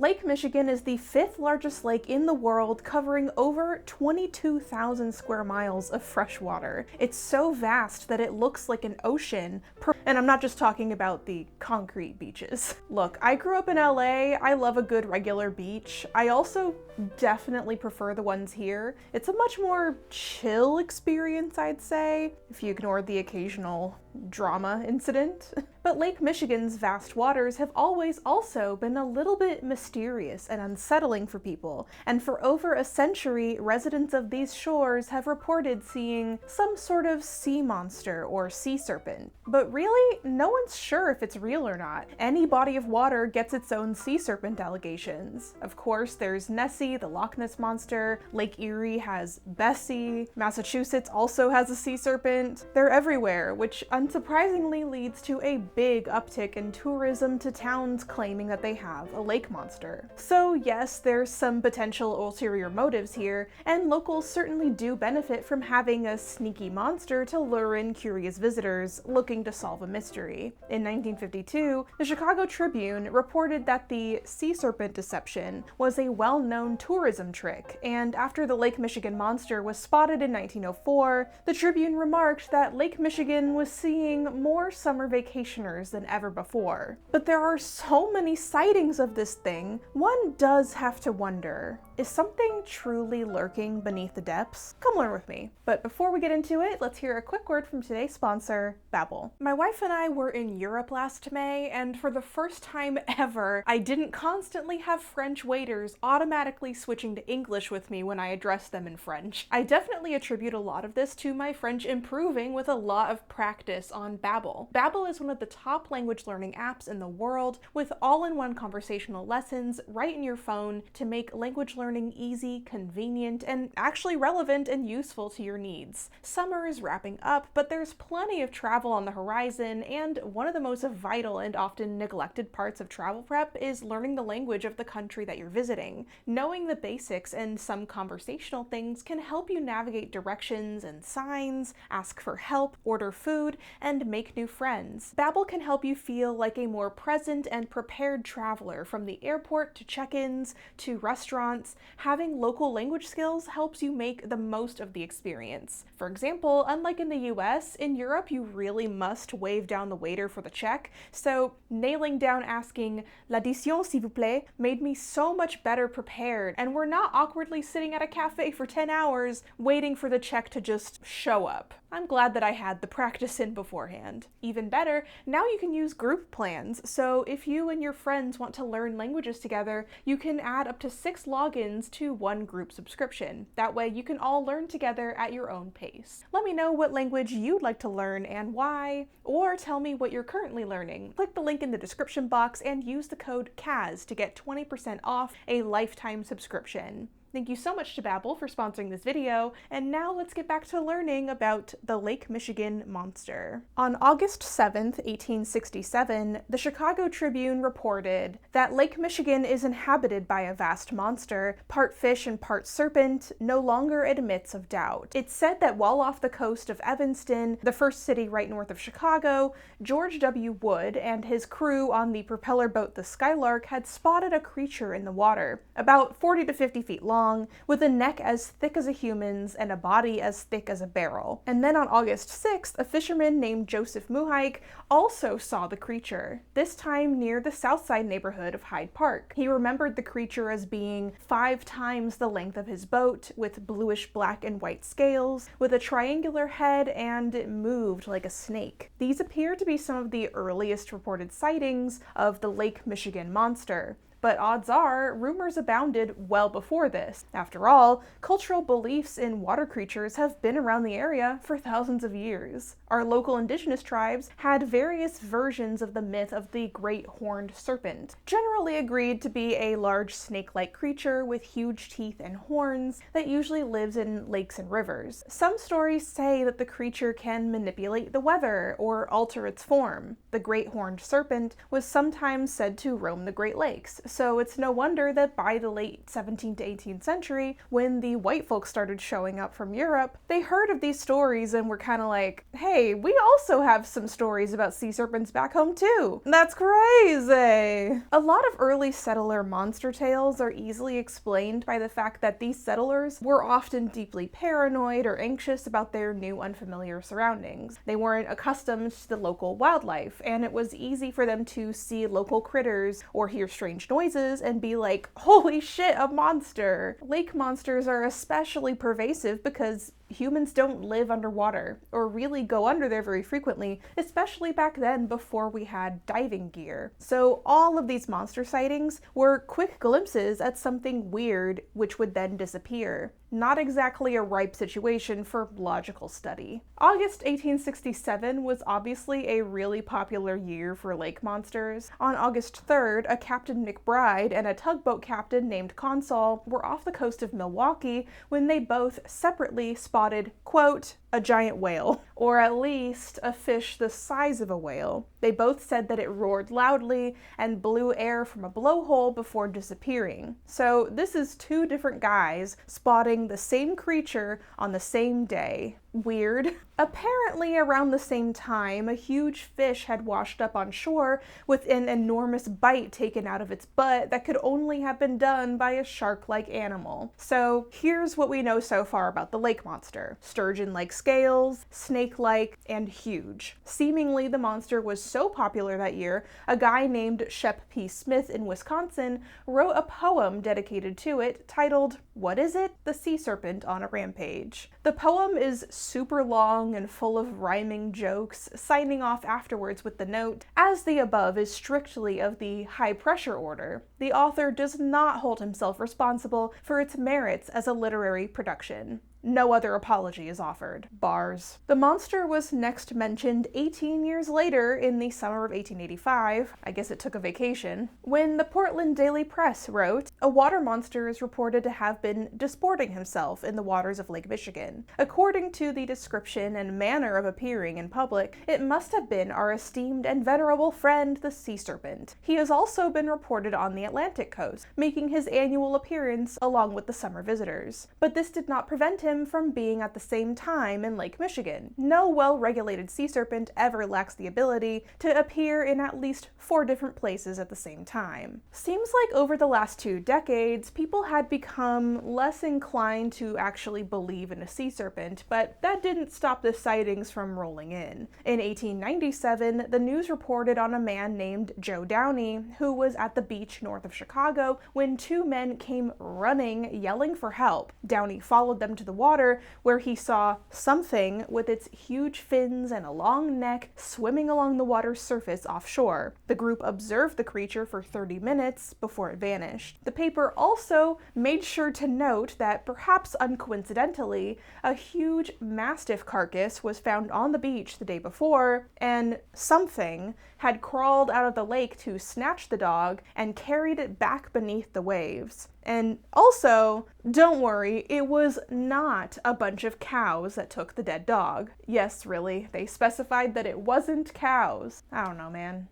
Lake Michigan is the 5th largest lake in the world, covering over 22,000 square miles of fresh water. It's so vast that it looks like an ocean, and I'm not just talking about the concrete beaches. Look, I grew up in LA, I love a good regular beach. I also definitely prefer the ones here. It's a much more chill experience, I'd say, if you ignore the occasional drama incident. But Lake Michigan's vast waters have always also been a little bit mysterious and unsettling for people, and for over a century, residents of these shores have reported seeing some sort of sea monster or sea serpent. But really, no one's sure if it's real or not. Any body of water gets its own sea serpent allegations. Of course, there's Nessie, the Loch Ness monster, Lake Erie has Bessie, Massachusetts also has a sea serpent. They're everywhere, which unsurprisingly leads to a big uptick in tourism to towns claiming that they have a lake monster. So yes, there's some potential ulterior motives here, and locals certainly do benefit from having a sneaky monster to lure in curious visitors looking to solve a mystery. In 1952, the Chicago Tribune reported that the sea serpent deception was a well-known tourism trick, and after the Lake Michigan monster was spotted in 1904, the Tribune remarked that Lake Michigan was seeing more summer vacationers than ever before. But there are so many sightings of this thing, one does have to wonder, is something truly lurking beneath the depths? Come learn with me. But before we get into it, let's hear a quick word from today's sponsor, Babbel. My wife and I were in Europe last May, and for the first time ever, I didn't constantly have French waiters automatically switching to English with me when I addressed them in French. I definitely attribute a lot of this to my French improving with a lot of practice on Babbel. Babbel is one of the top language learning apps in the world, with all-in-one conversational lessons right in your phone to make language learning easy, convenient, and actually relevant and useful to your needs. Summer is wrapping up, but there's plenty of travel on the horizon, and one of the most vital and often neglected parts of travel prep is learning the language of the country that you're visiting. Knowing the basics and some conversational things can help you navigate directions and signs, ask for help, order food, and make new friends. Babbel can help you feel like a more present and prepared traveler, from the airport to check-ins to restaurants. Having local language skills helps you make the most of the experience. For example, unlike in the US, in Europe you really must wave down the waiter for the check, so nailing down asking "l'addition s'il vous plaît" made me so much better prepared, and we're not awkwardly sitting at a cafe for 10 hours waiting for the check to just show up. I'm glad that I had the practice in beforehand. Even better, now you can use group plans, so if you and your friends want to learn languages together, you can add up to 6 logins to one group subscription. That way you can all learn together at your own pace. Let me know what language you'd like to learn and why, or tell me what you're currently learning. Click the link in the description box and use the code CAS to get 20% off a lifetime subscription. Thank you so much to Babbel for sponsoring this video, and now let's get back to learning about the Lake Michigan monster. On August 7th, 1867, the Chicago Tribune reported that Lake Michigan is inhabited by a vast monster, part fish and part serpent, no longer admits of doubt. It said that while off the coast of Evanston, the first city right north of Chicago, George W. Wood and his crew on the propeller boat the Skylark had spotted a creature in the water, about 40 to 50 feet long, with a neck as thick as a human's and a body as thick as a barrel. And then on August 6th, a fisherman named Joseph Muhike also saw the creature, this time near the Southside neighborhood of Hyde Park. He remembered the creature as being 5 times the length of his boat, with bluish black and white scales, with a triangular head, and it moved like a snake. These appear to be some of the earliest reported sightings of the Lake Michigan monster. But odds are, rumors abounded well before this. After all, cultural beliefs in water creatures have been around the area for thousands of years. Our local indigenous tribes had various versions of the myth of the Great Horned Serpent, generally agreed to be a large snake-like creature with huge teeth and horns that usually lives in lakes and rivers. Some stories say that the creature can manipulate the weather or alter its form. The Great Horned Serpent was sometimes said to roam the Great Lakes, So it's no wonder that by the late 17th to 18th century, when the white folks started showing up from Europe, they heard of these stories and were kind of like, hey, we also have some stories about sea serpents back home too. That's crazy! A lot of early settler monster tales are easily explained by the fact that these settlers were often deeply paranoid or anxious about their new unfamiliar surroundings. They weren't accustomed to the local wildlife, and it was easy for them to see local critters or hear strange noises and be like, holy shit, a monster! Lake monsters are especially pervasive because humans don't live underwater or really go under there very frequently, especially back then before we had diving gear. So all of these monster sightings were quick glimpses at something weird which would then disappear. Not exactly a ripe situation for logical study. August 1867 was obviously a really popular year for lake monsters. On August 3rd, a Captain McBride and a tugboat captain named Consol were off the coast of Milwaukee when they both separately spotted, quote, a giant whale, or at least a fish the size of a whale. They both said that it roared loudly and blew air from a blowhole before disappearing. So this is two different guys spotting the same creature on the same day. Weird. Apparently, around the same time, a huge fish had washed up on shore with an enormous bite taken out of its butt that could only have been done by a shark-like animal. So here's what we know so far about the lake monster. Sturgeon-like scales, snake-like, and huge. Seemingly, the monster was so popular that year, a guy named Shep P. Smith in Wisconsin wrote a poem dedicated to it titled, What Is It? The Sea Serpent on a Rampage. The poem is super long and full of rhyming jokes, signing off afterwards with the note, as the above is strictly of the high pressure order, the author does not hold himself responsible for its merits as a literary production. No other apology is offered. Bars. The monster was next mentioned 18 years later in the summer of 1885, I guess it took a vacation, when the Portland Daily Press wrote, a water monster is reported to have been disporting himself in the waters of Lake Michigan. According to the description and manner of appearing in public, it must have been our esteemed and venerable friend, the sea serpent. He has also been reported on the Atlantic coast, making his annual appearance along with the summer visitors. But this did not prevent him from being at the same time in Lake Michigan. No well-regulated sea serpent ever lacks the ability to appear in at least 4 different places at the same time. Seems like over the last 2 decades, people had become less inclined to actually believe in a sea serpent, but that didn't stop the sightings from rolling in. In 1897, the news reported on a man named Joe Downey, who was at the beach north of Chicago when 2 men came running, yelling for help. Downey followed them to the water, where he saw something with its huge fins and a long neck swimming along the water's surface offshore. The group observed the creature for 30 minutes before it vanished. The paper also made sure to note that, perhaps uncoincidentally, a huge mastiff carcass was found on the beach the day before, and something had crawled out of the lake to snatch the dog and carried it back beneath the waves. And also, don't worry, it was not a bunch of cows that took the dead dog. Yes, really, they specified that it wasn't cows. I don't know, man.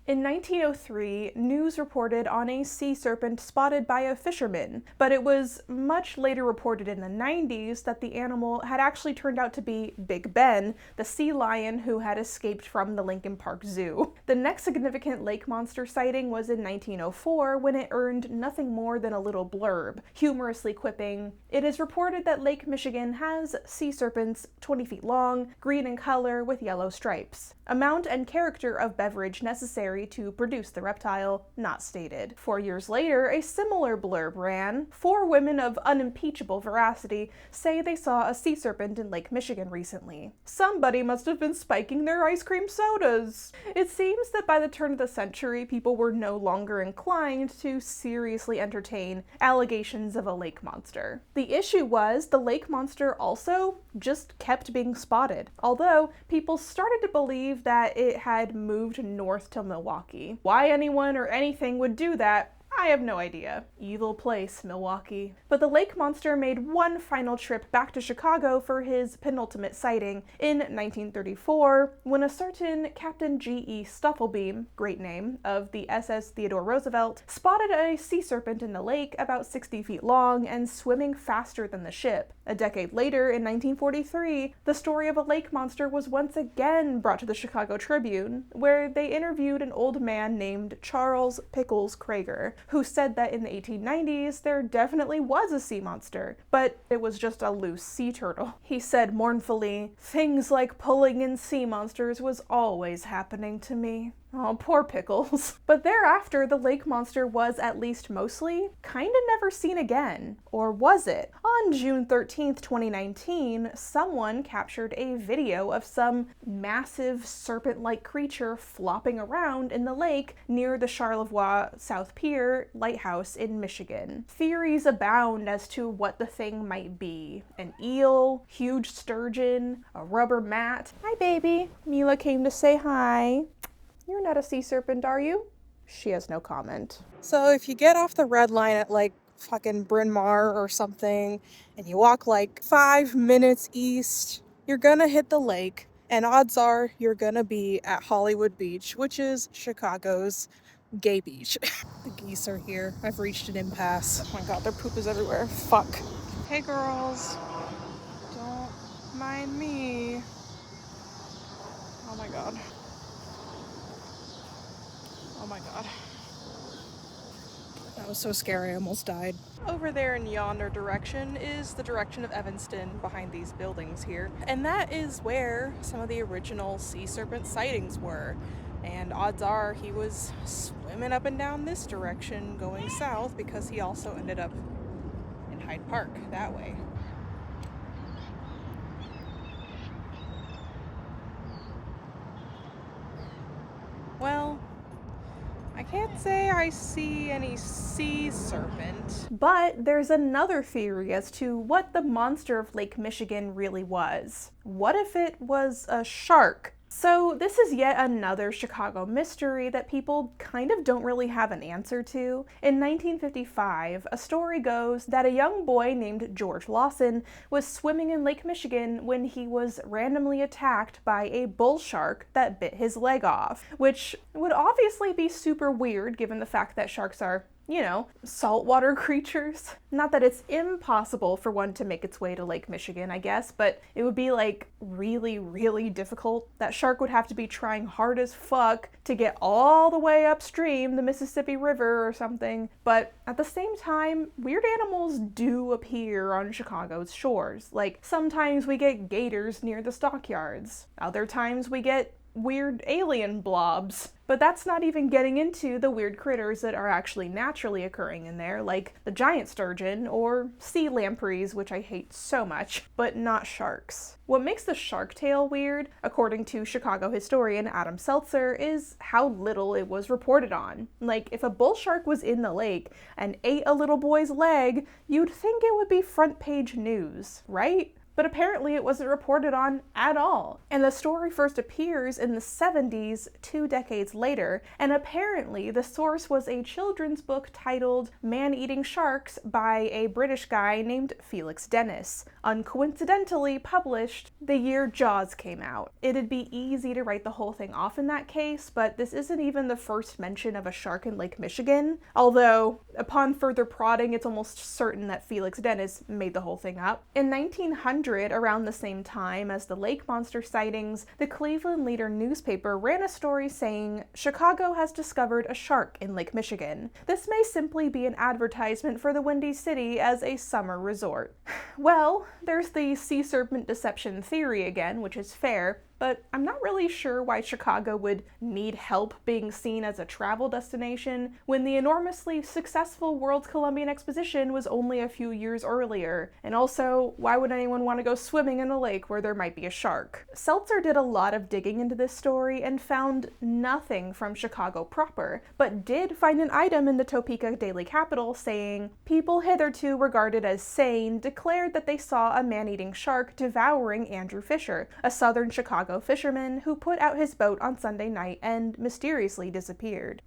In 1903, news reported on a sea serpent spotted by a fisherman, but it was much later reported in the 90s that the animal had actually turned out to be Big Ben, the sea lion who had escaped from the Lincoln Park Zoo. The next significant lake monster sighting was in 1904 when it earned nothing more than a little blurb, humorously quipping, "It is reported that Lake Michigan has sea serpents 20 feet long, green in color with yellow stripes. Amount and character of beverage necessary to produce the reptile not stated." 4 years later, a similar blurb ran, "4 women of unimpeachable veracity say they saw a sea serpent in Lake Michigan recently. Somebody must have been spiking their ice cream sodas." It seems that by the turn of the century, people were no longer inclined to seriously entertain allegations of a lake monster. The issue was the lake monster also just kept being spotted, although people started to believe that it had moved north to Milwaukee. Why anyone or anything would do that, I have no idea. Evil place, Milwaukee. But the lake monster made one final trip back to Chicago for his penultimate sighting in 1934, when a certain Captain G.E. Stufflebeam, great name, of the SS Theodore Roosevelt, spotted a sea serpent in the lake about 60 feet long and swimming faster than the ship. A decade later, in 1943, the story of a lake monster was once again brought to the Chicago Tribune, where they interviewed an old man named Charles Pickles Krager, who said that in the 1890s there definitely was a sea monster, but it was just a loose sea turtle. He said mournfully, "Things like pulling in sea monsters was always happening to me." Oh, poor Pickles. But thereafter, the lake monster was, at least mostly, kinda never seen again. Or was it? On June 13th, 2019, someone captured a video of some massive serpent-like creature flopping around in the lake near the Charlevoix South Pier lighthouse in Michigan. Theories abound as to what the thing might be. An eel, huge sturgeon, a rubber mat. Hi, baby. Mila came to say hi. You're not a sea serpent, are you? She has no comment. So if you get off the red line at like fucking Bryn Mawr or something, and you walk like 5 minutes east, you're gonna hit the lake, and odds are you're gonna be at Hollywood Beach, which is Chicago's gay beach. The geese are here. I've reached an impasse. Oh my god, their poop is everywhere. Fuck. Hey girls. Don't mind me. Oh my god. Oh my god. That was so scary, I almost died. Over there in yonder direction is the direction of Evanston, behind these buildings here. And that is where some of the original sea serpent sightings were. And odds are he was swimming up and down this direction going south, because he also ended up in Hyde Park that way. Well, I can't say I see any sea serpent. But there's another theory as to what the monster of Lake Michigan really was. What if it was a shark? So this is yet another Chicago mystery that people kind of don't really have an answer to. In 1955, a story goes that a young boy named George Lawson was swimming in Lake Michigan when he was randomly attacked by a bull shark that bit his leg off, which would obviously be super weird given the fact that sharks are, you know, saltwater creatures. Not that it's impossible for one to make its way to Lake Michigan, I guess, but it would be like really, really difficult. That shark would have to be trying hard as fuck to get all the way upstream the Mississippi River or something. But at the same time, weird animals do appear on Chicago's shores. Like, sometimes we get gators near the stockyards. Other times we get weird alien blobs. But that's not even getting into the weird critters that are actually naturally occurring in there, like the giant sturgeon or sea lampreys, which I hate so much, but not sharks. What makes the shark tale weird, according to Chicago historian Adam Selzer, is how little it was reported on. Like, if a bull shark was in the lake and ate a little boy's leg, you'd think it would be front page news, right? But apparently it wasn't reported on at all. And the story first appears in the 70s, 2 decades later, and apparently the source was a children's book titled Man-Eating Sharks by a British guy named Felix Dennis, uncoincidentally published the year Jaws came out. It'd be easy to write the whole thing off in that case, but this isn't even the first mention of a shark in Lake Michigan, although upon further prodding, it's almost certain that Felix Dennis made the whole thing up. In 1900, around the same time as the lake monster sightings, the Cleveland Leader newspaper ran a story saying, "Chicago has discovered a shark in Lake Michigan. This may simply be an advertisement for the Windy City as a summer resort." Well, there's the sea serpent deception theory again, which is fair, but I'm not really sure why Chicago would need help being seen as a travel destination when the enormously successful World's Columbian Exposition was only a few years earlier. And also, why would anyone want to go swimming in a lake where there might be a shark? Selzer did a lot of digging into this story and found nothing from Chicago proper, but did find an item in the Topeka Daily Capital saying, "People hitherto regarded as sane declared that they saw a man-eating shark devouring Andrew Fisher, a southern Chicago fisherman who put out his boat on Sunday night and mysteriously disappeared."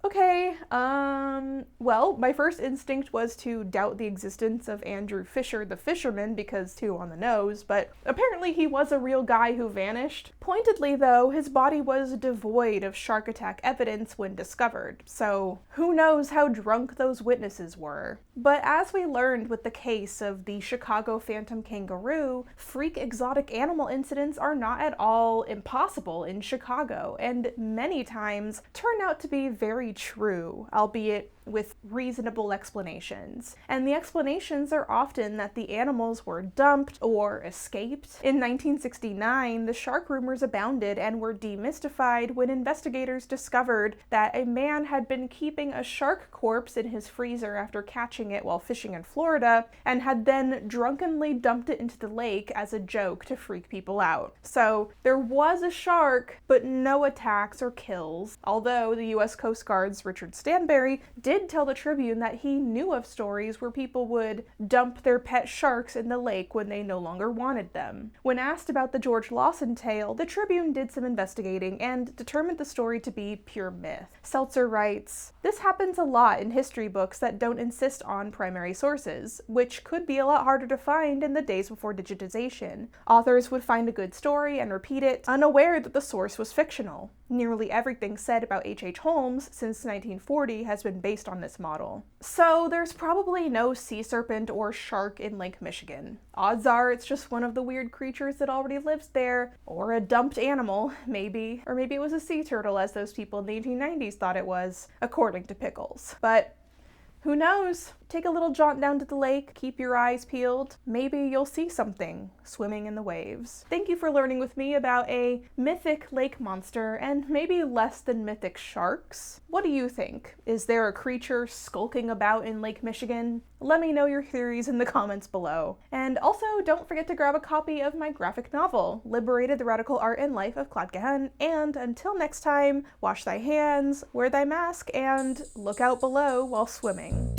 Okay, well, my first instinct was to doubt the existence of Andrew Fisher the fisherman because too on the nose, but apparently he was a real guy who vanished. Pointedly though, his body was devoid of shark attack evidence when discovered, so who knows how drunk those witnesses were. But as we learned with the case of the Chicago phantom kangaroo, freak exotic animal incidents are not at all impossible in Chicago, and many times turn out to be very true, albeit with reasonable explanations. And the explanations are often that the animals were dumped or escaped. In 1969, the shark rumors abounded and were demystified when investigators discovered that a man had been keeping a shark corpse in his freezer after catching it while fishing in Florida, and had then drunkenly dumped it into the lake as a joke to freak people out. So there was a shark, but no attacks or kills, although the US Coast Guard's Richard Stanberry did tell the Tribune that he knew of stories where people would dump their pet sharks in the lake when they no longer wanted them. When asked about the George Lawson tale, the Tribune did some investigating and determined the story to be pure myth. Selzer writes, "This happens a lot in history books that don't insist on primary sources, which could be a lot harder to find in the days before digitization. Authors would find a good story and repeat it, unaware that the source was fictional. Nearly everything said about H.H. Holmes since 1940 has been based on this model." So there's probably no sea serpent or shark in Lake Michigan. Odds are it's just one of the weird creatures that already lives there, or a dumped animal, maybe. Or maybe it was a sea turtle, as those people in the 1890s thought it was, according to Pickles. But who knows? Take a little jaunt down to the lake, keep your eyes peeled. Maybe you'll see something swimming in the waves. Thank you for learning with me about a mythic lake monster and maybe less than mythic sharks. What do you think? Is there a creature skulking about in Lake Michigan? Let me know your theories in the comments below. And also, don't forget to grab a copy of my graphic novel, Liberated: The Radical Art and Life of Claude Gahan. And until next time, wash thy hands, wear thy mask, and look out below while swimming.